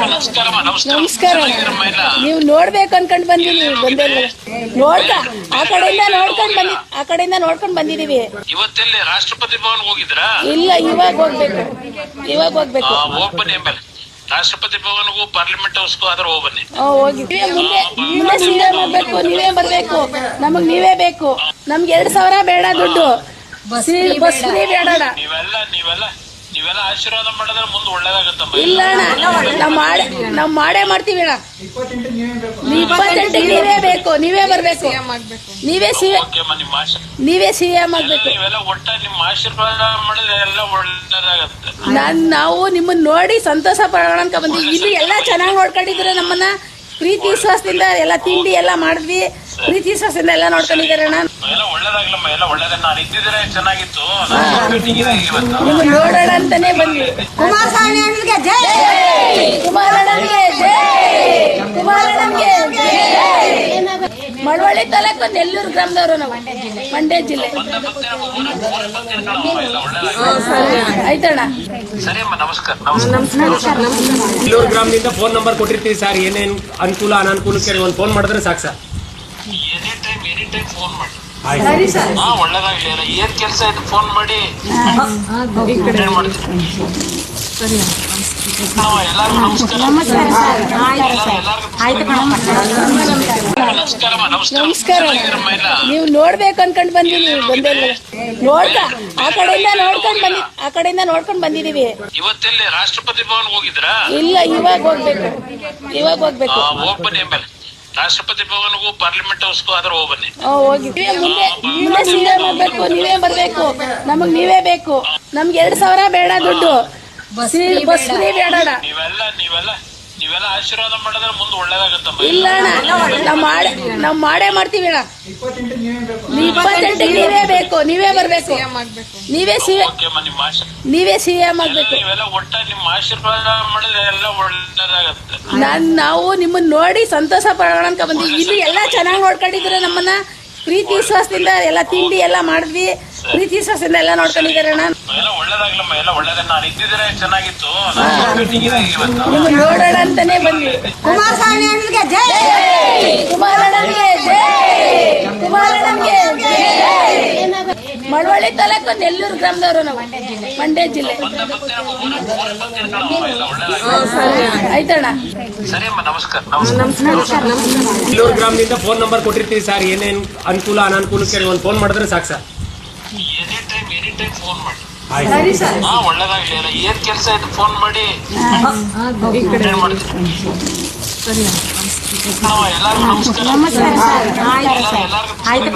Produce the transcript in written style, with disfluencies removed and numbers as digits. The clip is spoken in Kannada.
ನಮಸ್ಕಾರ. ನೀವು ನೋಡ್ಬೇಕು ಅನ್ಕೊಂಡ್ ಬಂದಿದ್ದೀವಿ, ಬಂದಿಲ್ಲ. ಆ ಕಡೆಯಿಂದ ನೋಡ್ಕೊಂಡ್ ಬಂದಿದೀವಿ. ಇವತ್ತೆಲ್ಲಿ ರಾಷ್ಟ್ರಪತಿ ಭವನ್ ಹೋಗಿದ್ರಾ? ಇಲ್ಲ, ಇವಾಗ ಹೋಗ್ಬೇಕು. ಹೋಗ್ಬನ್ನಿ ಆಮೇಲೆ ರಾಷ್ಟ್ರಪತಿ ಭವನ್ಗೂ ಪಾರ್ಲಿಮೆಂಟ್ ಹೌಸ್ಗೂ ಆದ್ರೆ ಹೋಗ್ಬನ್ನಿ. ಹೋಗಿದ್ವಿ. ಮುಂದೆ ಸಿಎಂ ಆಗ್ಬೇಕು, ನೀವೇ ಬರ್ಬೇಕು. ನಮಗ್ ನೀವೇ ಬೇಕು. ನಮ್ಗೆ 2,000 ಬೇಡ ದುಡ್ಡು, ಬಸ್ ಫ್ರೀ ಬೇಡ. ನೀವೆಲ್ಲ ಆಶೀರ್ವಾದ ಮಾಡಿದ್ರೆ ಮುಂದೆ ಒಳ್ಳೇದಾಗತ್ತಮ್ಮ. ಇಲ್ಲ ಅಣ್ಣ, ನಾವ್ ಮಾಡೇ ಮಾಡ್ತೀವಿ ಅಣ್ಣ. 28 ನೀವೇ ಬೇಕು, ನೀವೇ ಬರ್ಬೇಕು. ನೀವೇ ಸಿಎಂ ಆಗ್ಬೇಕು. ನೀವೆಲ್ಲ ಒಟ್ಟ ನಿಮ್ಮ ಆಶೀರ್ವಾದ ಮಾಡಿದ್ರೆ ಎಲ್ಲ ಒಳ್ಳೇದಾಗತ್ತೆ. ನಾವು ನಿಮ್ಮನ್ನ ನೋಡಿ ಸಂತೋಷ ಪಡೋಣ ಅಂತ ಬಂದ್ವಿ. ಇಲ್ಲಿ ಎಲ್ಲಾ ಚೆನ್ನಾಗಿ ನೋಡ್ಕೊಂಡಿದ್ರೆ ನಮ್ಮನ್ನ ಪ್ರೀತಿ ವಿಶ್ವಾಸದಿಂದ ಎಲ್ಲ ತಿಂಡಿ ಎಲ್ಲ ಮಾಡಿದ್ವಿ. ಪ್ರೀತಿ ವಿಶ್ವಾಸದಿಂದ ಎಲ್ಲ ನೋಡ್ಕೊಂಡಿದ್ದಾರೆ ಅಣ್ಣ. ಎಲ್ಲ ಒಳ್ಳೇದಾಗ್ಲಮ್ಮ, ಎಲ್ಲ ಒಳ್ಳೇದನ್ನ ನಾನು ಇದ್ದಿದ್ರೆ ಚೆನ್ನಾಗಿತ್ತು. ನಿಮ್ಮನ್ನ ನೋಡೋಣ ಅಂತಾನೆ ಬಂದ್ವಿ. ಕುಮಾರಸ್ವಾಮಿ ಜೈ, ಕುಮಾರಣ್ಣನಿಗೆ ಜೈ, ಕುಮಾರಣ್ಣನಿಗೆ ಜೈ. ಮಳವಳ್ಳಿ ತಾಲೂಕು ನೆಲ್ಲೂರು ಗ್ರಾಮದವರು ನಾವು, ಮಂಡ್ಯ ಜಿಲ್ಲೆ. ಆಯ್ತಣ್ಣ, ಸರಿ ಅಮ್ಮ, ನಮಸ್ಕಾರ. ನೆಲ್ಲೂರು ಗ್ರಾಮದಿಂದ ಫೋನ್ ನಂಬರ್ ಕೊಟ್ಟಿರ್ತೀವಿ ಸರ್. ಏನೇನು ಅನುಕೂಲ ಅನಾನುಕೂಲಕ್ಕೆ ಒಂದು ಫೋನ್ ಮಾಡಿದ್ರೆ ಸಾಕು ಸರ್. ಎನಿ ಟೈಮ್ ಫೋನ್ ಮಾಡಿ. ಸರಿ ಸರ್. ಒಳ್ಳೇದಾಗ್ಲಿ. ಏನ್ ಕೆಲಸ ಆಯ್ತು ಫೋನ್ ಮಾಡಿ ಮಾಡ್ತೀನಿ. ಎಲ್ಲರಿಗೂ ನಮಸ್ಕಾರ. ನಮಸ್ಕಾರ. ನೀವು ನೋಡ್ಬೇಕು ಅನ್ಕೊಂಡ್ ಬಂದಿದ್ದೀವಿ, ಬಂದಿಲ್ಲ. ಆ ಕಡೆಯಿಂದ ನೋಡ್ಕೊಂಡ್ ಬಂದಿದೀವಿ. ಇವತ್ತೆಲ್ಲಿ ರಾಷ್ಟ್ರಪತಿ ಭವನ್ ಹೋಗಿದ್ರಾ? ಇಲ್ಲ, ಇವಾಗ ಹೋಗ್ಬೇಕು. ಹೋಗ್ಬನ್ನಿ ಆಮೇಲೆ ರಾಷ್ಟ್ರಪತಿ ಭವನ್ಗೂ ಪಾರ್ಲಿಮೆಂಟ್ ಹೌಸ್ಗೂ ಆದ್ರೆ ಹೋಗ್ಬನ್ನಿ. ಹೋಗಿದ್ವಿ. ಮುಂದೆ ಸಿಎಂ ಆಗ್ಬೇಕು, ನೀವೇ ಬರ್ಬೇಕು. ನಮಗ್ ನೀವೇ ಬೇಕು. ನಮ್ಗೆ 2,000 ಬೇಡ ದುಡ್ಡು, ಬಸ್ ಫ್ರೀ ಬೇಡ. ನೀವೆಲ್ಲ ಆಶೀರ್ವಾದ ಮಾಡಿದ್ರೆ ಮುಂದೆ ಒಳ್ಳೇದಾಗತ್ತಮ್ಮ. ಇಲ್ಲ ಅಣ್ಣ, ನಾವ್ ಮಾಡೇ ಮಾಡ್ತೀವಿ ಅಣ್ಣ. 28 ನೀವೇ ಬೇಕು, ನೀವೇ ಬರ್ಬೇಕು. ನೀವೇ ಸಿಎಂ ಆಗ್ಬೇಕು. ನೀವೆಲ್ಲ ಒಟ್ಟ ನಿಮ್ಮ ಆಶೀರ್ವಾದ ಮಾಡಿದ್ರೆ ಎಲ್ಲ ಒಳ್ಳೇದಾಗತ್ತೆ. ನಾವು ನಿಮ್ಮನ್ನ ನೋಡಿ ಸಂತೋಷ ಪಡೋಣ ಅಂತ ಬಂದ್ವಿ. ಇಲ್ಲಿ ಎಲ್ಲಾ ಚೆನ್ನಾಗಿ ನೋಡ್ಕೊಂಡಿದ್ರೆ ನಮ್ಮನ್ನ ಪ್ರೀತಿ ವಿಶ್ವಾಸದಿಂದ ಎಲ್ಲ ತಿಂಡಿ ಎಲ್ಲ ಮಾಡಿದ್ವಿ. ಪ್ರೀತಿ ವಿಶ್ವಾಸದಿಂದ ಎಲ್ಲ ನೋಡ್ಕೊಂಡಿದ್ದಾರೆ ಅಣ್ಣ. ಎಲ್ಲ ಒಳ್ಳೇದಾಗ್ಲಮ್ಮ, ಎಲ್ಲ ಒಳ್ಳೇದನ್ನ ನಾನು ಇದ್ದಿದ್ರೆ ಚೆನ್ನಾಗಿತ್ತು. ನಿಮ್ಮನ್ನ ನೋಡೋಣ ಅಂತಾನೆ ಬಂದ್ವಿ. ಕುಮಾರಸ್ವಾಮಿ ಜೈ, ಕುಮಾರಣ್ಣನಿಗೆ ಜೈ, ಕುಮಾರಣ್ಣನಿಗೆ ಜೈ. ಮಳವಳ್ಳಿ ತಾಲೂಕು ನೆಲ್ಲೂರು ಗ್ರಾಮದವರು ನಾವು, ಮಂಡ್ಯ ಜಿಲ್ಲೆ. ಆಯ್ತಣ್ಣ, ಸರಿ ಅಮ್ಮ, ನಮಸ್ಕಾರ. ನೆಲ್ಲೂರು ಗ್ರಾಮದಿಂದ ಫೋನ್ ನಂಬರ್ ಕೊಟ್ಟಿರ್ತೀವಿ ಸರ್. ಏನೇನು ಅನುಕೂಲ ಅನಾನುಕೂಲಕ್ಕೆ ಒಂದು ಫೋನ್ ಮಾಡಿದ್ರೆ ಸಾಕು ಸರ್. ಎನಿ ಟೈಮ್ ಫೋನ್ ಮಾಡಿ. ಸರಿ ಸರ್. ಒಳ್ಳೇದಾಗ್ಲಿ. ಏನ್ ಕೆಲಸ ಆಯ್ತು ಫೋನ್ ಮಾಡಿ ಮಾಡ್ತೀನಿ. ಎಲ್ಲರಿಗೂ ನಮಸ್ಕಾರ. ಆಯ್ತು.